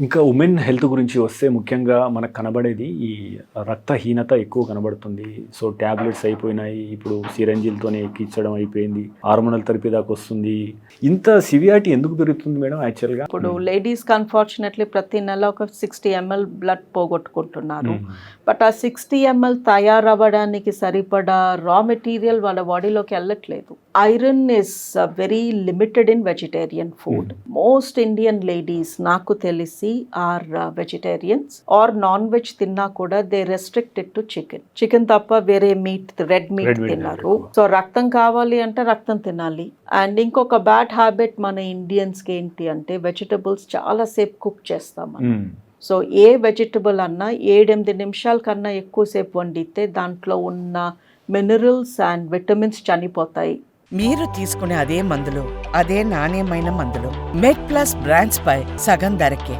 ఇంకా women health గురించి వస్తే ముఖ్యంగా మనకు కనబడేది ఈ రక్తహీనత ఎక్కువ కనబడుతుంది. సో టాబ్లెట్స్ అయిపోయినాయి. ఇప్పుడు సిరంజిలతోనే ఎక్కించడం అయిపోయింది. హార్మోనల్ థెరపీ దాకా వస్తుంది. ఇంత సివియారిటీ ఎందుకు పెరుగుతుంది మేడం యాక్చువల్గా? ఇప్పుడు లేడీస్కి అన్ఫార్చునేట్లీ ప్రతి నెల ఒక 60 ml బ్లడ్ పోగొట్టుకుంటున్నారు. బట్ ఆ 60 ml తయారవ్వడానికి సరిపడా రా మెటీరియల్ వాళ్ళ బాడీలోకి వెళ్ళట్లేదు. Iron is very limited in vegetarian food. Most Indian ladies నాకు తెలిసి are vegetarians or non veg తిన్నా కూడా దే రెస్ట్రిక్టెడ్ టు చికెన్ తప్ప వేరే మీట్ రెడ్ మీట్ తిన్నారు. సో రక్తం కావాలి అంటే రక్తం తినాలి. అండ్ ఇంకొక బ్యాడ్ హ్యాబిట్ మన ఇండియన్స్కి ఏంటి అంటే వెజిటబుల్స్ చాలా సేపు కుక్ చేస్తాం. సో ఏ వెజిటబుల్ అన్నా 7-8 నిమిషాల కన్నా ఎక్కువసేపు వండితే దాంట్లో ఉన్న మినరల్స్ అండ్ విటమిన్స్ చనిపోతాయి. మీరు తీసుకునే అదే మందులు, అదే నాణ్యమైన మందులు మెడ్ ప్లస్ బ్రాండ్స్ పై సగం ధరకే.